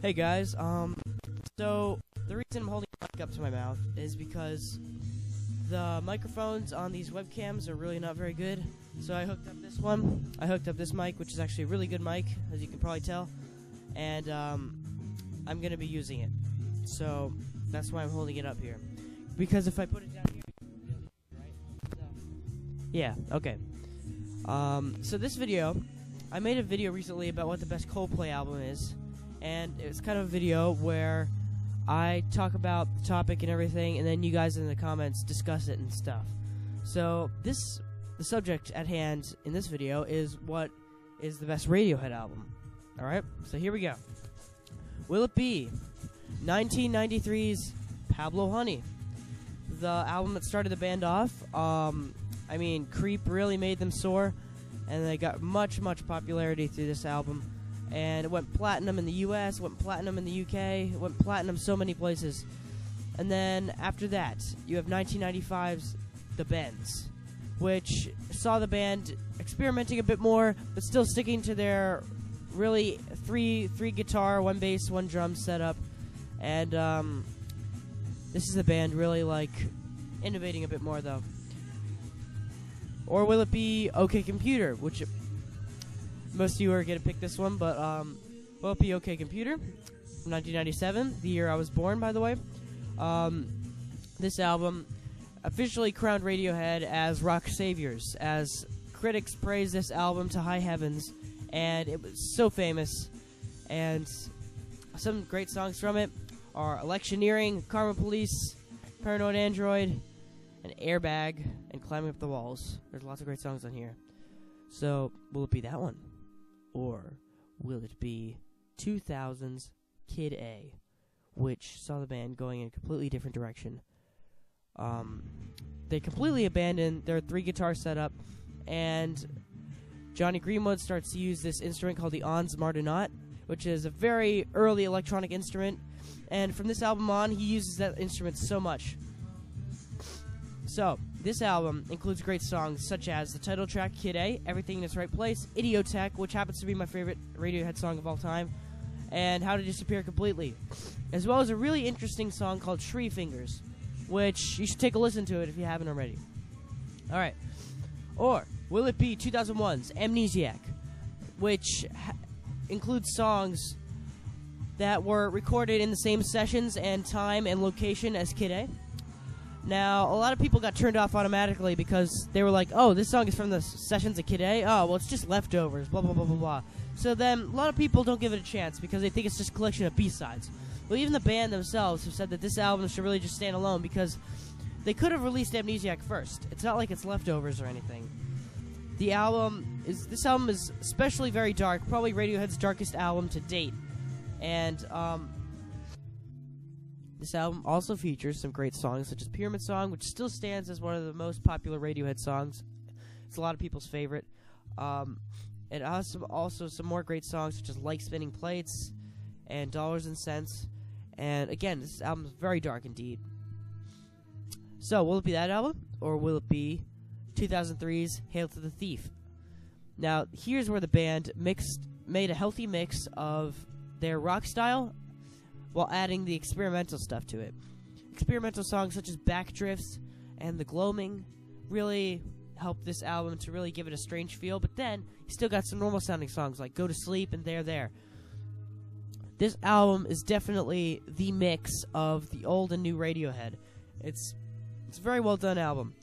Hey guys, so the reason I'm holding the mic up to my mouth is because the microphones on these webcams are really not very good. So I hooked up this one. I hooked up this mic, which is actually a really good mic, as you can probably tell. And I'm going to be using it. So that's why I'm holding it up here. Because if I put it down here, right? So, yeah, okay. So this video, I made a video recently about what the best Coldplay album is. And it's kind of a video where I talk about the topic and everything, and then you guys in the comments discuss it and stuff. So the subject at hand in this video is what is the best Radiohead album. Alright, so here we go. Will it be 1993's Pablo Honey, the album that started the band off? I mean, Creep really made them soar, and they got much popularity through this album. And it went platinum in the US, went platinum in the UK, went platinum so many places. And then after that, you have 1995's The Bends, which saw the band experimenting a bit more, but still sticking to their really three guitar, one bass, one drum setup. And this is the band really like innovating a bit more though. Or will it be OK Computer, which most of you are going to pick this one, but will it be OK Computer from 1997, the year I was born, by the way. This album officially crowned Radiohead as rock saviors, as critics praised this album to high heavens, and it was so famous. And some great songs from it are Electioneering, Karma Police, Paranoid Android, and Airbag, and Climbing Up the Walls. There's lots of great songs on here. So, will it be that one? Or will it be 2000's Kid A, which saw the band going in a completely different direction? They completely abandoned their three-guitar setup, and Johnny Greenwood starts to use this instrument called the Ons Martinot, which is a very early electronic instrument, and from this album on, he uses that instrument so much. So, this album includes great songs such as the title track, Kid A, Everything in Its Right Place, Idiotech, which happens to be my favorite Radiohead song of all time, and How to Disappear Completely, as well as a really interesting song called Tree Fingers, which you should take a listen to it if you haven't already. Alright. Or, will it be 2001's Amnesiac, which includes songs that were recorded in the same sessions and time and location as Kid A? Now, a lot of people got turned off automatically because they were like, oh, this song is from the sessions of Kid A? Oh, well, it's just leftovers, blah, blah, blah, blah, blah. So then, a lot of people don't give it a chance because they think it's just a collection of B-sides. Well, even the band themselves have said that this album should really just stand alone because they could have released Amnesiac first. It's not like it's leftovers or anything. This album is especially very dark, probably Radiohead's darkest album to date. And, this album also features some great songs, such as Pyramid Song, which still stands as one of the most popular Radiohead songs. It's a lot of people's favorite. It has also some more great songs, such as Like Spinning Plates and Dollars and Cents. And again, this album is very dark indeed. So, will it be that album, or will it be 2003's Hail to the Thief? Now, here's where the band made a healthy mix of their rock style while adding the experimental stuff to it. Experimental songs such as Backdrifts and The Gloaming really helped this album to really give it a strange feel, but then you still got some normal sounding songs like Go to Sleep and There. This album is definitely the mix of the old and new Radiohead. It's a very well done album,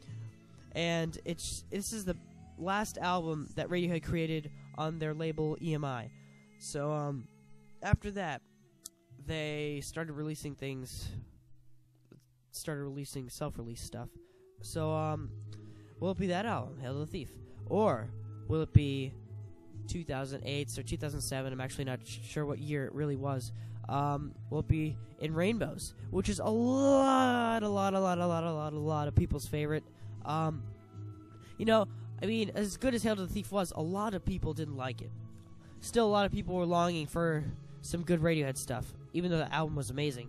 and this is the last album that Radiohead created on their label EMI. So after that, they started releasing self-release stuff. So, will it be that album, Hail to the Thief? Or will it be 2008 or 2007? I'm actually not sure what year it really was. Will it be In Rainbows, which is a lot of people's favorite. You know, I mean, as good as Hail to the Thief was, a lot of people didn't like it. Still, a lot of people were longing for some good Radiohead stuff, even though the album was amazing.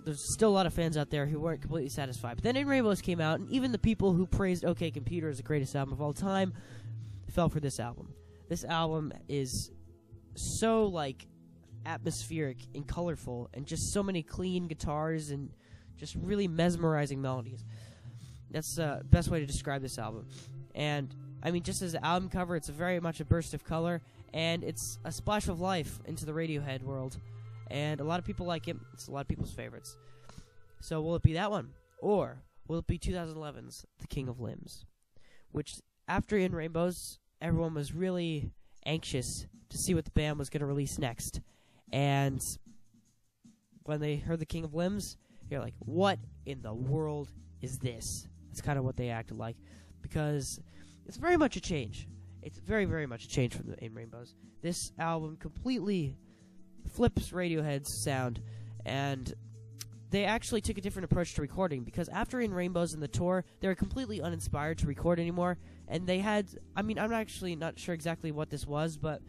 There's still a lot of fans out there who weren't completely satisfied. But then In Rainbows came out, and even the people who praised OK Computer as the greatest album of all time fell for this album. This album is so, like, atmospheric and colorful, and just so many clean guitars and just really mesmerizing melodies. That's the best way to describe this album. And I mean, just as an album cover, it's very much a burst of color, and it's a splash of life into the Radiohead world. And a lot of people like it. It's a lot of people's favorites. So will it be that one? Or will it be 2011's The King of Limbs? Which, after In Rainbows, everyone was really anxious to see what the band was going to release next. And when they heard The King of Limbs, you're like, what in the world is this? That's kind of what they acted like. Because it's very much a change. It's very, very much a change from In Rainbows. This album completely flips Radiohead's sound, and they actually took a different approach to recording, because after In Rainbows and the tour, they were completely uninspired to record anymore, and they had, I mean, I'm actually not sure exactly what this was, but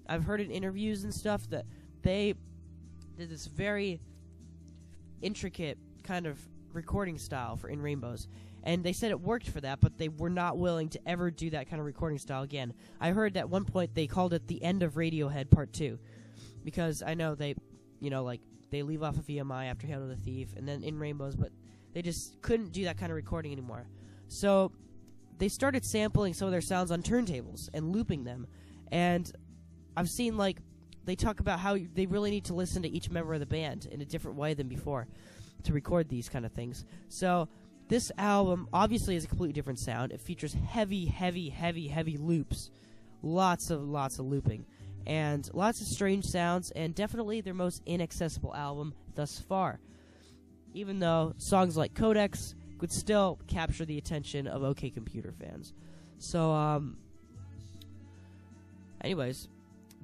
I've heard in interviews and stuff that they did this very intricate kind of recording style for In Rainbows, and they said it worked for that, but they were not willing to ever do that kind of recording style again. I heard at one point they called it the end of Radiohead Part 2, because I know they, you know, like, they leave off of EMI after Hail to the Thief, and then In Rainbows, but they just couldn't do that kind of recording anymore. So they started sampling some of their sounds on turntables and looping them, and I've seen, like, they talk about how they really need to listen to each member of the band in a different way than before to record these kind of things. So this album obviously is a completely different sound. It features heavy, heavy, heavy, heavy loops, lots of looping, and lots of strange sounds, and definitely their most inaccessible album thus far, even though songs like Codex could still capture the attention of OK Computer fans. So, anyways,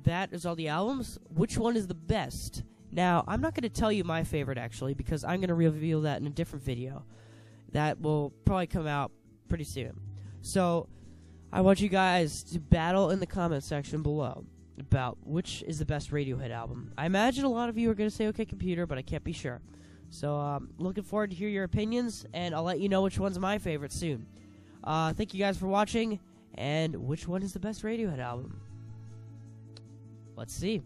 that is all the albums. Which one is the best? Now, I'm not going to tell you my favorite, actually, because I'm going to reveal that in a different video that will probably come out pretty soon. So, I want you guys to battle in the comment section below about which is the best Radiohead album. I imagine a lot of you are going to say OK Computer, but I can't be sure. So, looking forward to hear your opinions, and I'll let you know which one's my favorite soon. Thank you guys for watching, and which one is the best Radiohead album? Let's see.